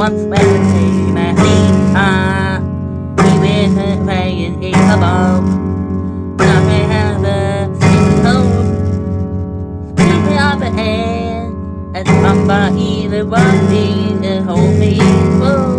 once when the same at me. He wasn't playing in the ball. Nothing has a home. Keep it up and Thumper either one thing to hold me. Whoa.